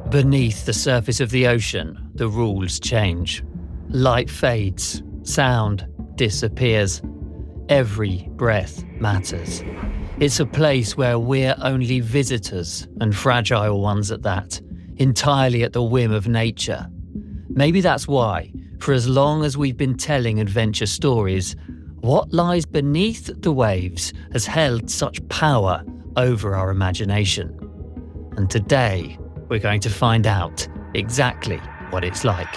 Beneath the surface of the ocean, the rules change. Light fades, sound disappears. Every breath matters. It's a place where we're only visitors, and fragile ones at that, entirely at the whim of nature. Maybe that's why, for as long as we've been telling adventure stories, what lies beneath the waves has held such power over our imagination. And today, we're going to find out exactly what it's like.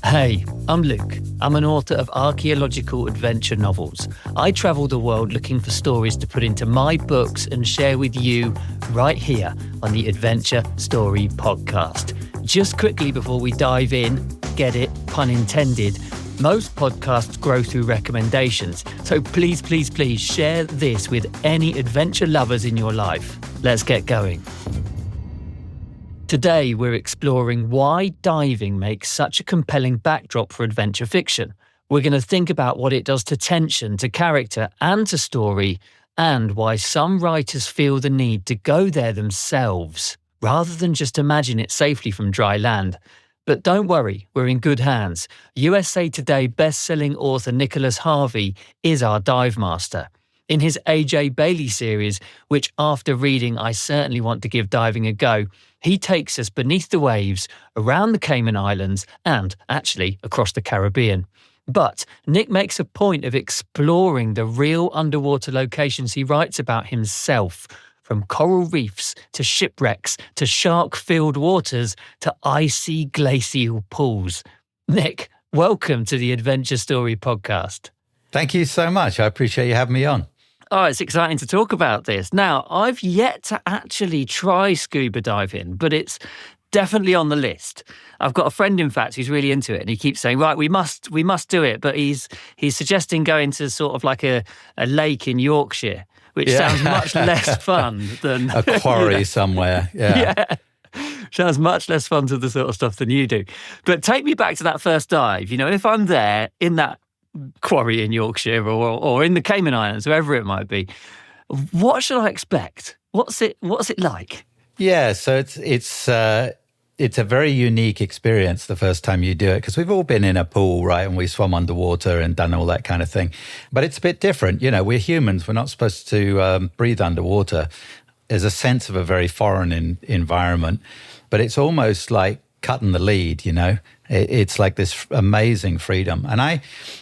Hey, I'm Luke. I'm an author of archaeological adventure novels. I travel the world looking for stories to put into my books and share with you right here on the Adventure Story Podcast. Just quickly before we dive in, get it, pun intended, most podcasts grow through recommendations. So please, please, please share this with any adventure lovers in your life. Let's get going. Today, we're exploring why diving makes such a compelling backdrop for adventure fiction. We're going to think about what it does to tension, to character, and to story, and why some writers feel the need to go there themselves, rather than just imagine it safely from dry land. But don't worry, we're in good hands. USA Today bestselling author Nicholas Harvey is our dive master. In his A.J. Bailey series, which after reading I certainly want to give diving a go, he takes us beneath the waves, around the Cayman Islands, and actually across the Caribbean. But Nick makes a point of exploring the real underwater locations he writes about himself, from coral reefs to shipwrecks to shark-filled waters to icy glacial pools. Nick, welcome to the Adventure Story Podcast. Thank you so much. I appreciate you having me on. Oh, it's exciting to talk about this. Now, I've yet to actually try scuba diving, but it's definitely on the list. I've got a friend, in fact, who's really into it, and he keeps saying, right, we must do it. But he's suggesting going to sort of like a lake in Yorkshire, which sounds much less fun than a quarry somewhere. Yeah. Sounds much less fun to the sort of stuff than you do. But take me back to that first dive. You know, if I'm there in that quarry in Yorkshire or in the Cayman Islands, wherever it might be, what should I expect? What's it like? Yeah, so it's a very unique experience the first time you do it, because we've all been in a pool, right? And we swum underwater and done all that kind of thing. But it's a bit different. You know, we're humans. We're not supposed to breathe underwater. There's a sense of a very foreign environment, but it's almost like cutting the lead, you know? It's like this amazing freedom. And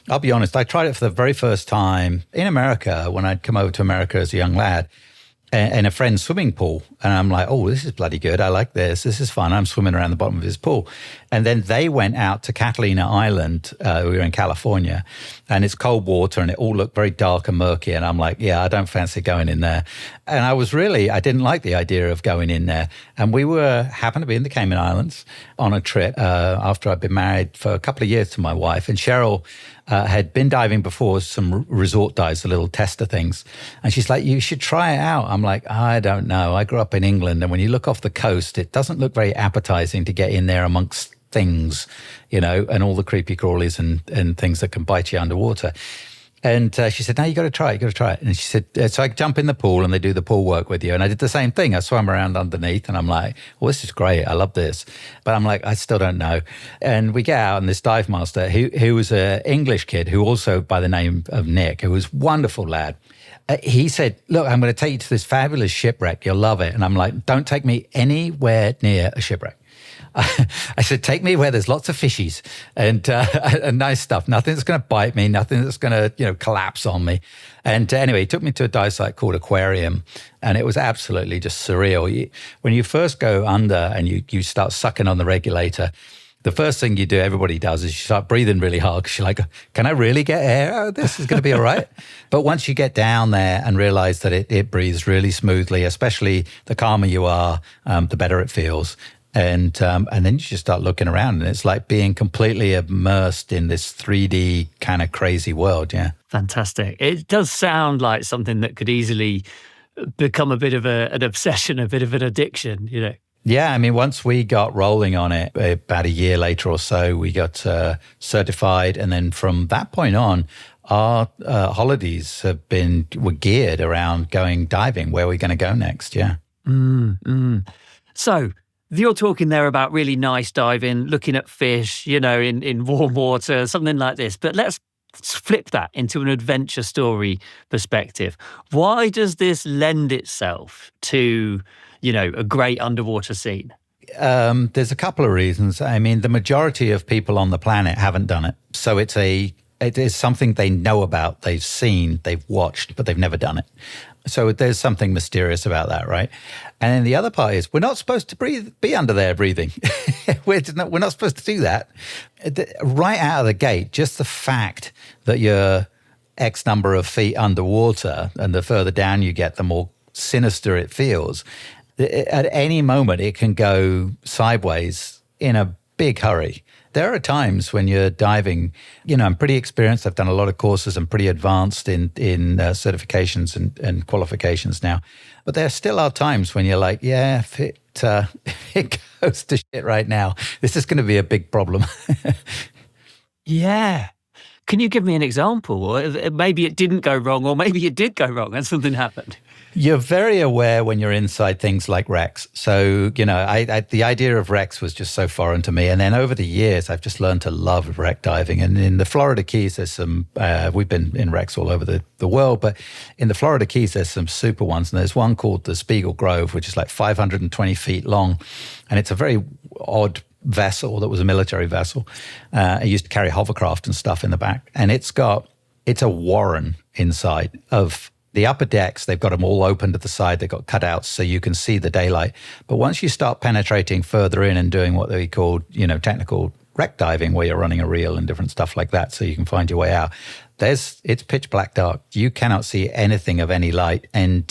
I'll be honest, I tried it for the very first time in America when I'd come over to America as a young lad in a friend's swimming pool. And I'm like, oh, this is bloody good. I like this. This is fun. I'm swimming around the bottom of his pool. And then they went out to Catalina Island. We were in California, and it's cold water and it all looked very dark and murky. And I'm like, yeah, I don't fancy going in there. And I didn't like the idea of going in there. And we happened to be in the Cayman Islands on a trip after I'd been married for a couple of years to my wife. And Cheryl had been diving before, some resort dives, the little tester things. And she's like, you should try it out. I'm like, I don't know. I grew up in England, and when you look off the coast, it doesn't look very appetizing to get in there amongst things, you know, and all the creepy crawlies and things that can bite you underwater. And she said, no, you got to try it. And she said, so I jump in the pool and they do the pool work with you. And I did the same thing. I swam around underneath and I'm like, well, this is great. I love this. But I'm like, I still don't know. And we get out, and this dive master, who was an English kid, who also by the name of Nick, who was a wonderful lad. He said, look, I'm going to take you to this fabulous shipwreck. You'll love it. And I'm like, don't take me anywhere near a shipwreck. I said, take me where there's lots of fishies and nice stuff. Nothing that's going to bite me, nothing that's going to, collapse on me. And anyway, he took me to a dive site called Aquarium, and it was absolutely just surreal. When you first go under and you start sucking on the regulator, the first thing you do, everybody does, is you start breathing really hard because you're like, can I really get air? Oh, this is going to be all right. But once you get down there and realize that it breathes really smoothly, especially the calmer you are, the better it feels. And then you just start looking around, and it's like being completely immersed in this 3D kind of crazy world. Yeah. Fantastic. It does sound like something that could easily become a bit of an obsession, a bit of an addiction, you know. Yeah, I mean, once we got rolling on it, about a year later or so, we got certified. And then from that point on, our holidays were geared around going diving. Where are we going to go next? Yeah. So you're talking there about really nice diving, looking at fish, in warm water, something like this. But let's flip that into an adventure story perspective. Why does this lend itself to, a great underwater scene? There's a couple of reasons. I mean, the majority of people on the planet haven't done it. So it is something they know about, they've seen, they've watched, but they've never done it. So there's something mysterious about that, right? And then the other part is we're not supposed to be under there breathing. we're not supposed to do that. Right out of the gate, just the fact that you're X number of feet underwater, and the further down you get, the more sinister it feels. At any moment, it can go sideways in a big hurry. There are times when you're diving, I'm pretty experienced. I've done a lot of courses. I'm pretty advanced in certifications and qualifications now. But there still are times when you're like, yeah, if it goes to shit right now, this is going to be a big problem. Yeah. Can you give me an example? Or maybe it didn't go wrong, or maybe it did go wrong and something happened. You're very aware when you're inside things like wrecks. So, the idea of wrecks was just so foreign to me. And then over the years, I've just learned to love wreck diving. And in the Florida Keys, there's some, we've been in wrecks all over the world, but in the Florida Keys, there's some super ones. And there's one called the Spiegel Grove, which is like 520 feet long. And it's a very odd vessel that was a military vessel. It used to carry hovercraft and stuff in the back. And it's a warren inside of the upper decks. They've got them all open to the side. They've got cutouts so you can see the daylight. But once you start penetrating further in and doing what they call, technical wreck diving, where you're running a reel and different stuff like that so you can find your way out, it's pitch black dark. You cannot see anything of any light. And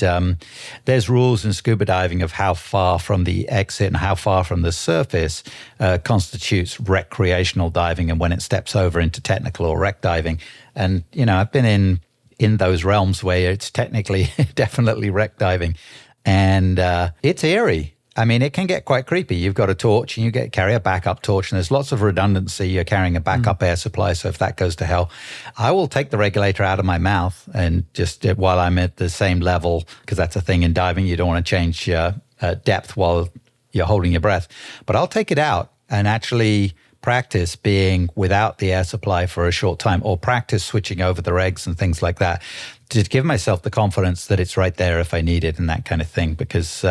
there's rules in scuba diving of how far from the exit and how far from the surface constitutes recreational diving, and when it steps over into technical or wreck diving. And, I've been in those realms where it's technically definitely wreck diving. And it's eerie. I mean, it can get quite creepy. You've got a torch and you carry a backup torch, and there's lots of redundancy. You're carrying a backup air supply. So if that goes to hell, I will take the regulator out of my mouth and just while I'm at the same level, because that's a thing in diving. You don't want to change depth while you're holding your breath. But I'll take it out and actually practice being without the air supply for a short time, or practice switching over the regs and things like that, to give myself the confidence that it's right there if I need it and that kind of thing, because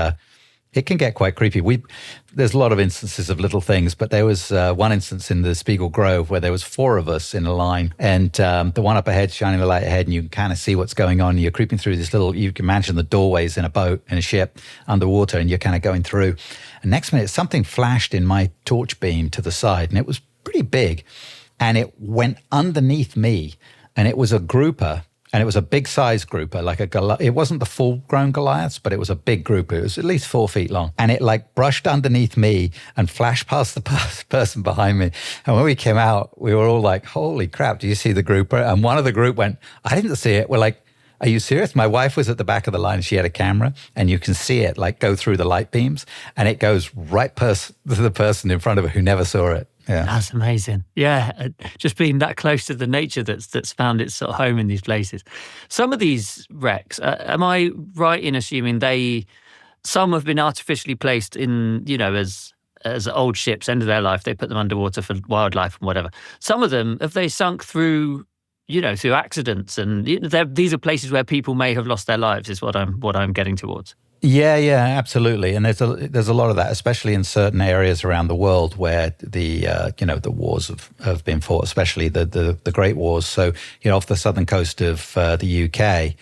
it can get quite creepy. There's a lot of instances of little things, but there was one instance in the Spiegel Grove where there was 4 of us in a line, and the one up ahead shining the light ahead, and you can kind of see what's going on. You're creeping through this you can imagine the doorways in a boat, in a ship, underwater, and you're kind of going through. And next minute, something flashed in my torch beam to the side, and it was pretty big, and it went underneath me, and it was a grouper. And it was a big size grouper, like it wasn't the full grown Goliaths, but it was a big grouper. It was at least 4 feet long. And it brushed underneath me and flashed past the person behind me. And when we came out, we were all like, holy crap, do you see the grouper? And one of the group went, I didn't see it. We're like, are you serious? My wife was at the back of the line. She had a camera, and you can see it go through the light beams, and it goes right to the person in front of her who never saw it. Yeah. That's amazing. Yeah, just being that close to the nature that's found its sort of home in these places. Some of these wrecks, am I right in assuming some have been artificially placed in, as old ships, end of their life, they put them underwater for wildlife and whatever. Some of them, have they sunk through accidents, and these are places where people may have lost their lives, is what I'm getting towards. Yeah, absolutely. And there's a lot of that, especially in certain areas around the world where the wars have been fought, especially the Great Wars. So, off the southern coast of the UK,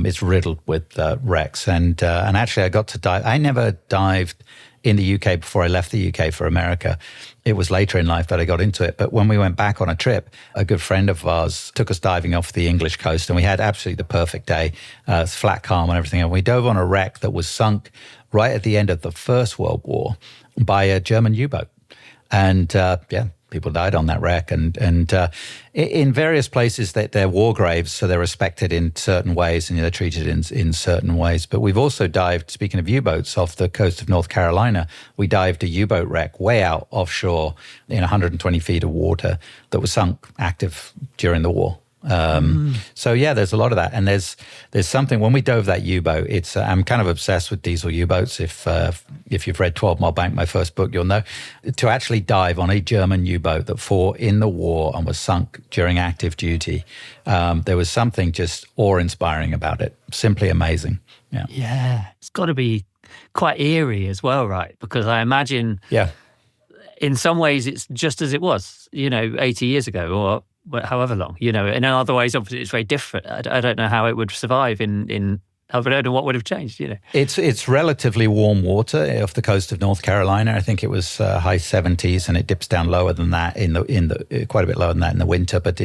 it's riddled with wrecks. And actually I got to dive. I never dived in the UK before I left the UK for America. It was later in life that I got into it. But when we went back on a trip, a good friend of ours took us diving off the English coast, and we had absolutely the perfect day. It's flat calm and everything. And we dove on a wreck that was sunk right at the end of the First World War by a German U-boat. And people died on that wreck. And in various places, they're war graves, so they're respected in certain ways, and they're treated in certain ways. But we've also dived, speaking of U-boats, off the coast of North Carolina. We dived a U-boat wreck way out offshore in 120 feet of water that was sunk active during the war. So yeah, there's a lot of that, and there's something when we dove that U-boat. It's I'm kind of obsessed with diesel U-boats. If you've read 12 Mile Bank, my first book, you'll know to actually dive on a German U-boat that fought in the war and was sunk during active duty. There was something just awe-inspiring about it. Simply amazing. Yeah, it's got to be quite eerie as well, right? Because I imagine, in some ways, it's just as it was, 80 years ago or however long, and in other ways, obviously, it's very different. I don't know how it would survive I don't know what would have changed, It's relatively warm water off the coast of North Carolina. I think it was high 70s, and it dips down lower than that in the quite a bit lower than that in the winter. But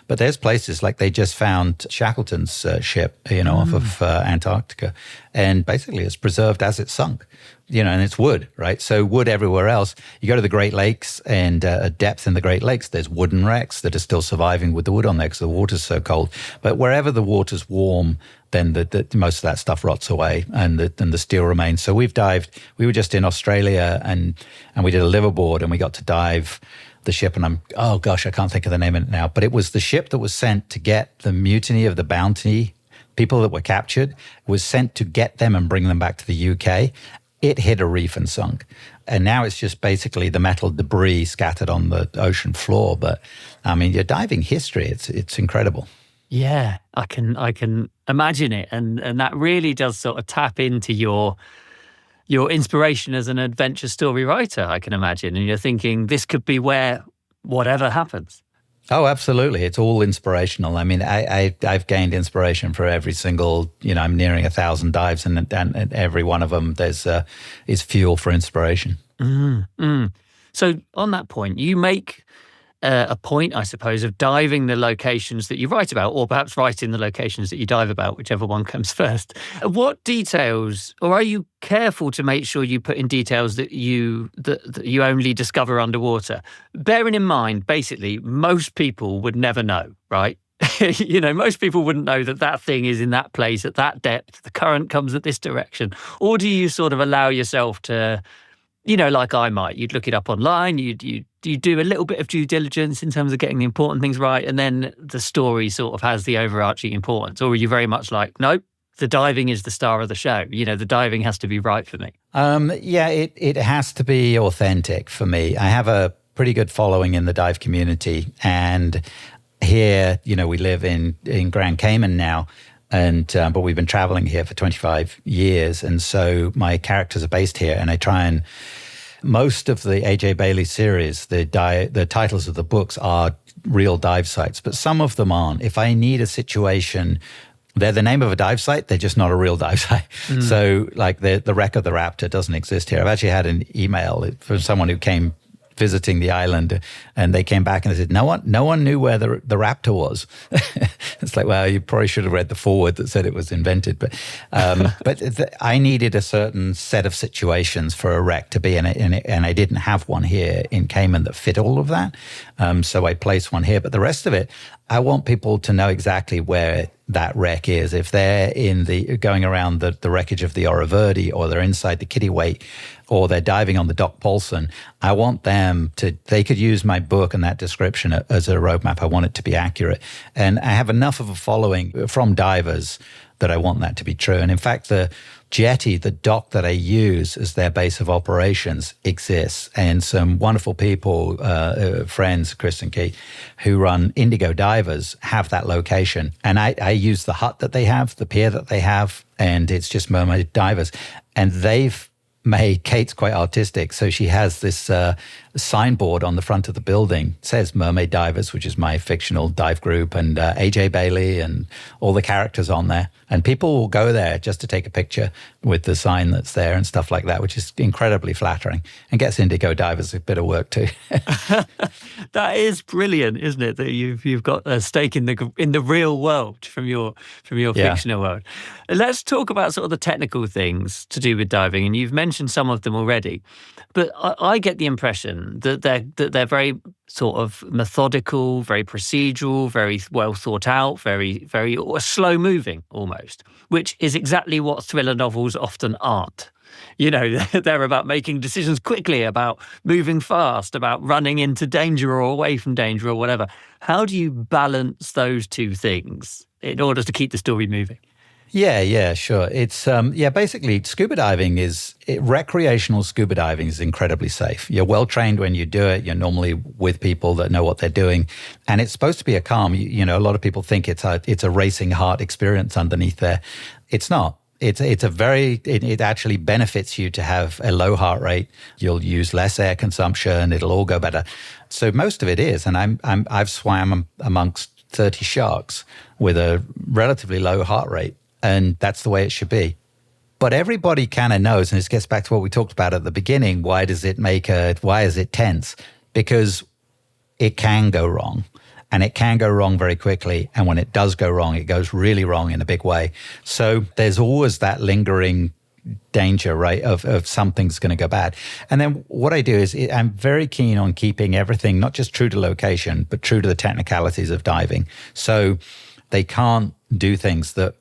but there's places like they just found Shackleton's ship, off of Antarctica, and basically it's preserved as it sunk. And it's wood, right? So wood everywhere else. You go to the Great Lakes, and at depth in the Great Lakes, there's wooden wrecks that are still surviving with the wood on there because the water's so cold. But wherever the water's warm, then most of that stuff rots away, and the steel remains. So we've dived. We were just in Australia, and we did a liverboard, and we got to dive the ship, and I can't think of the name of it now. But it was the ship that was sent to get the mutiny of the Bounty people that were captured, was sent to get them and bring them back to the UK. It hit a reef and sunk. And now it's just basically the metal debris scattered on the ocean floor. But I mean, your diving history, it's incredible. Yeah, I can imagine it. And that really does sort of tap into your inspiration as an adventure story writer, I can imagine. And you're thinking, this could be where whatever happens. Oh, absolutely. It's all inspirational. I mean, I've gained inspiration for every single, I'm nearing 1,000 dives, and every one of them is fuel for inspiration. So on that point, you make a point, I suppose, of diving the locations that you write about, or perhaps writing the locations that you dive about, whichever one comes first. What details, or are you careful to make sure you put in details that you only discover underwater? Bearing in mind, basically, most people would never know, right? Most people wouldn't know that thing is in that place at that depth, the current comes at this direction. Or do you sort of allow yourself to, like I might, you'd look it up online, you do a little bit of due diligence in terms of getting the important things right, and then the story sort of has the overarching importance? Or are you very much like, nope, the diving is the star of the show, the diving has to be right for me? It has to be authentic for me. I have a pretty good following in the dive community, and here, we live in Grand Cayman now, and but we've been traveling here for 25 years, and so my characters are based here, and I try and most of the A.J. Bailey series, the titles of the books are real dive sites, but some of them aren't. If I need a situation, they're the name of a dive site, they're just not a real dive site. So like the wreck of the Raptor doesn't exist here. I've actually had an email from someone who came visiting the island, and they came back and they said, no one knew where the Raptor was. It's like, well, you probably should have read the foreword that said it was invented. But I needed a certain set of situations for a wreck to be in it, and I didn't have one here in Cayman that fit all of that. So I placed one here. But the rest of it, I want people to know exactly where that wreck is. If they're going around the wreckage of the Ora Verde, or they're inside the Kittiwake, or they're diving on the Doc Paulson, I want them they could use my book and that description as a roadmap. I want it to be accurate. And I have enough of a following from divers that I want that to be true. And in fact, the jetty, the dock that I use as their base of operations exists. And some wonderful people, friends, Chris and Keith, who run Indigo Divers, have that location. And I use the hut that they have, the pier that they have, and it's just Mermaid Divers. And they've made, Kate's quite artistic, so she has this signboard on the front of the building. It says Mermaid Divers, which is my fictional dive group, and A.J. Bailey and all the characters on there. And people will go there just to take a picture with the sign that's there and stuff like that, which is incredibly flattering and gets Indigo Divers a bit of work too. That is brilliant, isn't it? That you've got a stake in the real world from your fictional world. Let's talk about sort of the technical things to do with diving, and you've mentioned some of them already. But I get the impression that they're very sort of methodical, very procedural, very well thought out, very, very slow moving almost, which is exactly what thriller novels often aren't. They're about making decisions quickly, about moving fast, about running into danger or away from danger or whatever. How do you balance those two things in order to keep the story moving? Yeah, sure. It's basically scuba diving recreational scuba diving is incredibly safe. You're well trained when you do it. You're normally with people that know what they're doing, and it's supposed to be a calm. A lot of people think it's a racing heart experience underneath there. It's not. It actually benefits you to have a low heart rate. You'll use less air consumption. It'll all go better. So most of it is, and I've swam amongst 30 sharks with a relatively low heart rate. And that's the way it should be. But everybody kind of knows, and this gets back to what we talked about at the beginning, why is it tense? Because it can go wrong. And it can go wrong very quickly. And when it does go wrong, it goes really wrong in a big way. So there's always that lingering danger, right, of something's going to go bad. And then what I do is I'm very keen on keeping everything not just true to location, but true to the technicalities of diving. So they can't do things that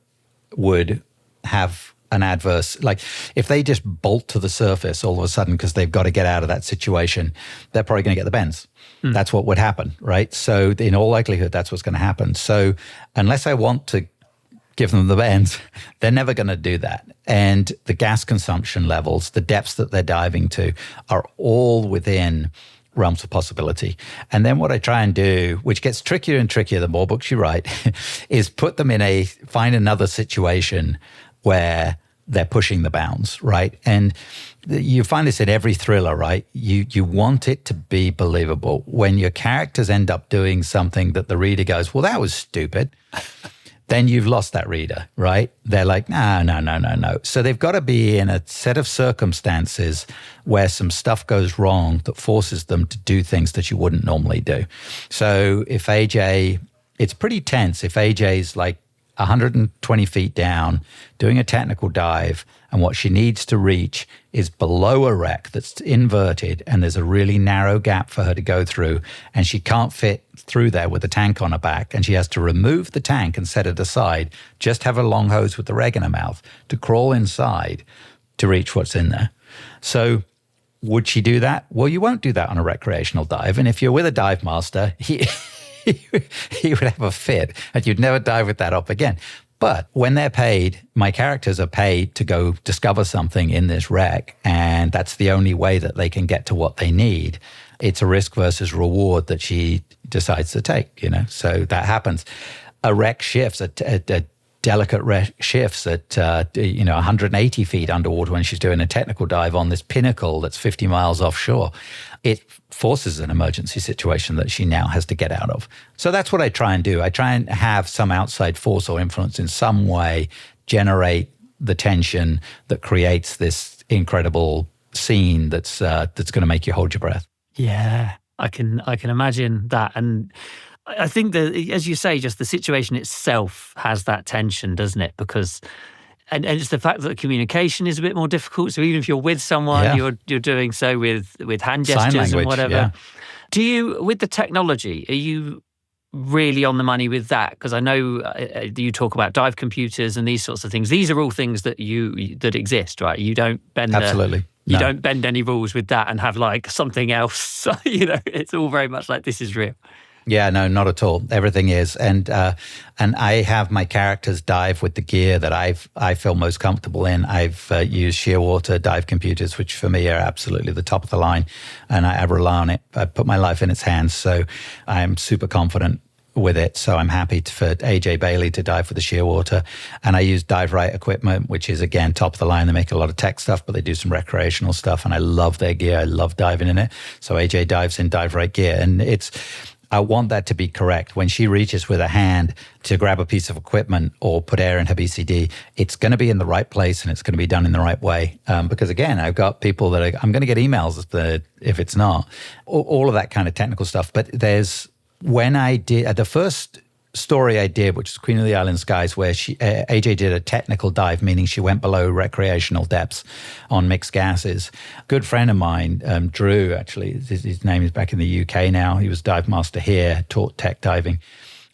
would have an adverse, like if they just bolt to the surface all of a sudden because they've got to get out of that situation, they're probably going to get the bends. That's what would happen, right? So in all likelihood, that's what's going to happen. So unless I want to give them the bends, they're never going to do that. And the gas consumption levels, the depths that they're diving to are all within realms of possibility. And then what I try and do, which gets trickier and trickier the more books you write, is put them find another situation where they're pushing the bounds, right? And you find this in every thriller, right? You want it to be believable. When your characters end up doing something that the reader goes, well, that was stupid, then you've lost that reader, right? They're like, no. So they've got to be in a set of circumstances where some stuff goes wrong that forces them to do things that you wouldn't normally do. So if AJ, it's pretty tense if AJ's like 120 feet down, doing a technical dive, and what she needs to reach is below a wreck that's inverted, and there's a really narrow gap for her to go through, and she can't fit through there with the tank on her back, and she has to remove the tank and set it aside, just have a long hose with the reg in her mouth to crawl inside to reach what's in there. So would she do that? Well, you won't do that on a recreational dive, and if you're with a dive master, he would have a fit and you'd never dive with that up again. But when they're paid, my characters are paid to go discover something in this wreck, and that's the only way that they can get to what they need. It's a risk versus reward that she decides to take, so that happens. A wreck shifts, a delicate wreck shifts at 180 feet underwater when she's doing a technical dive on this pinnacle that's 50 miles offshore. It forces an emergency situation that she now has to get out of. So that's what I try and do. I try and have some outside force or influence in some way generate the tension that creates this incredible scene that's going to make you hold your breath. Yeah, I can imagine that. And I think that, as you say, just the situation itself has that tension, doesn't it? Because and it's the fact that the communication is a bit more difficult. So even if you're with someone, you're doing so with hand gestures language, and whatever. Yeah. Do you, with the technology, are you really on the money with that? Because I know you talk about dive computers and these sorts of things. These are all things that that exist, right? You don't bend absolutely. You don't bend any rules with that and have like something else. It's all very much like this is real. Yeah, no, not at all. Everything is. And I have my characters dive with the gear that I feel most comfortable in. I've used Shearwater dive computers, which for me are absolutely the top of the line. And I rely on it. I put my life in its hands. So I'm super confident with it. So I'm happy for AJ Bailey to dive with the Shearwater. And I use Dive Right equipment, which is, again, top of the line. They make a lot of tech stuff, but they do some recreational stuff. And I love their gear. I love diving in it. So AJ dives in Dive Right gear. And I want that to be correct. When she reaches with a hand to grab a piece of equipment or put air in her BCD, it's going to be in the right place and it's going to be done in the right way. Because again, I've got people that I'm going to get emails if it's not. All of that kind of technical stuff. But when I did, the first story I did, which was Queen of the Island Skies, where AJ did a technical dive, meaning she went below recreational depths on mixed gases. Good friend of mine, Drew, actually, his name is back in the UK now. He was dive master here, taught tech diving.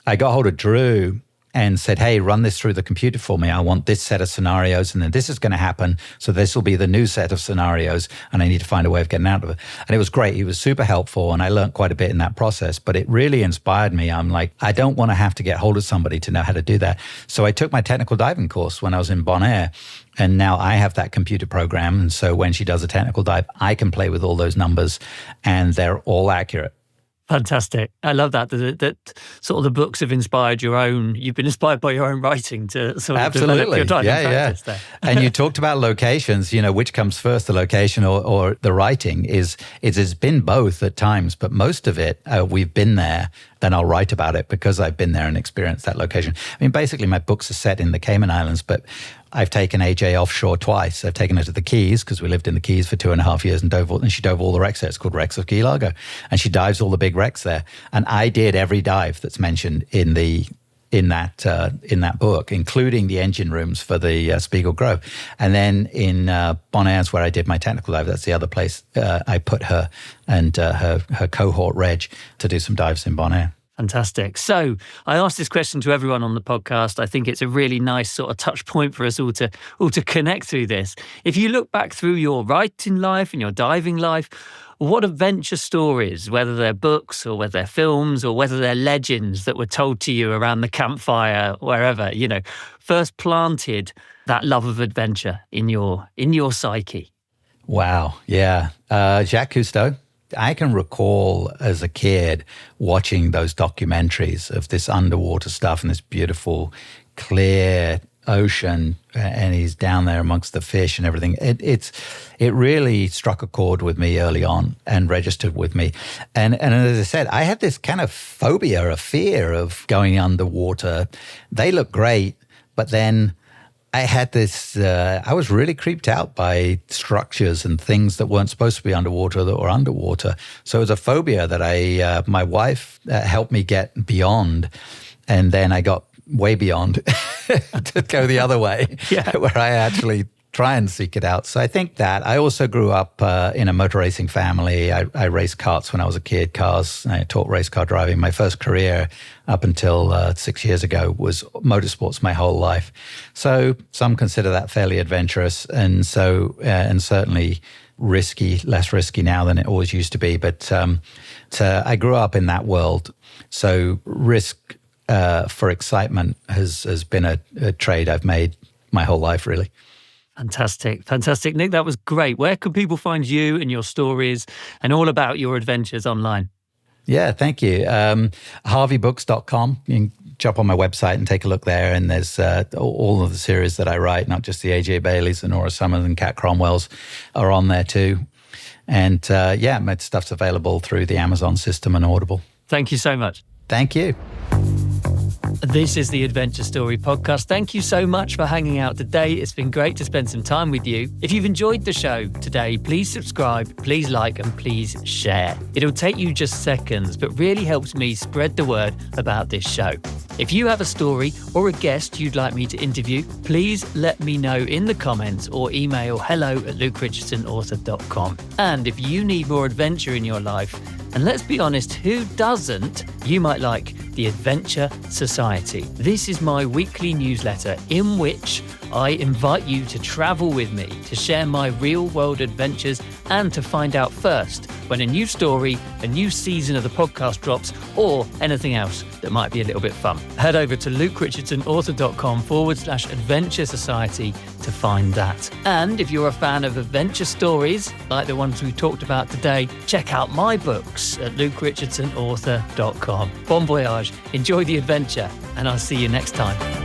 I got hold of Drew and said, hey, run this through the computer for me. I want this set of scenarios, and then this is going to happen. So this will be the new set of scenarios, and I need to find a way of getting out of it. And it was great. He was super helpful, and I learned quite a bit in that process. But it really inspired me. I'm like, I don't want to have to get hold of somebody to know how to do that. So I took my technical diving course when I was in Bonaire. And now I have that computer program. And so when she does a technical dive, I can play with all those numbers, and they're all accurate. Fantastic. I love that sort of the books have inspired you've been inspired by your own writing to sort of develop your diving practice there. And you talked about locations, which comes first, the location or the writing it's been both at times, but most of it, we've been there, then I'll write about it because I've been there and experienced that location. I mean, basically my books are set in the Cayman Islands, but I've taken AJ offshore twice. I've taken her to the Keys because we lived in the Keys for 2.5 years and she dove all the wrecks there. It's called Wrecks of Key Largo. And she dives all the big wrecks there. And I did every dive that's mentioned in that book, including the engine rooms for the Spiegel Grove. And then in Bonaire's where I did my technical dive, that's the other place I put her and her cohort Reg to do some dives in Bonaire. Fantastic. So I asked this question to everyone on the podcast. I think it's a really nice sort of touch point for us all to connect through this. If you look back through your writing life and your diving life, what adventure stories, whether they're books or whether they're films or whether they're legends that were told to you around the campfire, wherever, first planted that love of adventure in your psyche? Wow. Yeah. Jacques Cousteau. I can recall as a kid watching those documentaries of this underwater stuff and this beautiful, clear ocean, and he's down there amongst the fish and everything. It really struck a chord with me early on and registered with me. And as I said, I had this kind of phobia, a fear of going underwater. They look great, but then I had this, I was really creeped out by structures and things that weren't supposed to be underwater that were underwater. So it was a phobia that my wife helped me get beyond. And then I got way beyond to go the other way, where I actually try and seek it out. So I think that I also grew up in a motor racing family. I raced karts when I was a kid, cars. I taught race car driving. My first career up until 6 years ago was motorsports my whole life. So some consider that fairly adventurous, and certainly risky, less risky now than it always used to be. But I grew up in that world. So risk for excitement has been a trade I've made my whole life, really. Fantastic. Nick, that was great. Where can people find you and your stories and all about your adventures online? Yeah, thank you. HarveyBooks.com. You can jump on my website and take a look there. And there's all of the series that I write, not just the AJ Baileys and Nora Summers and Kat Cromwell's are on there too. And my stuff's available through the Amazon system and Audible. Thank you so much. Thank you. This is the Adventure Story podcast. Thank you so much for hanging out today. It's been great to spend some time with you. If you've enjoyed the show today, please subscribe, please like, and please share. It'll take you just seconds, but really helps me spread the word about this show. If you have a story or a guest you'd like me to interview, please let me know in the comments or email hello@lukerichardsonauthor.com. And if you need more adventure in your life, and let's be honest, who doesn't? You might like the Adventure Society. This is my weekly newsletter in which I invite you to travel with me, to share my real-world adventures, and to find out first when a new story, a new season of the podcast drops, or anything else that might be a little bit fun. Head over to lukerichardsonauthor.com/Adventure Society to find that. And if you're a fan of adventure stories, like the ones we talked about today, check out my books at lukerichardsonauthor.com. Bon voyage, enjoy the adventure, and I'll see you next time.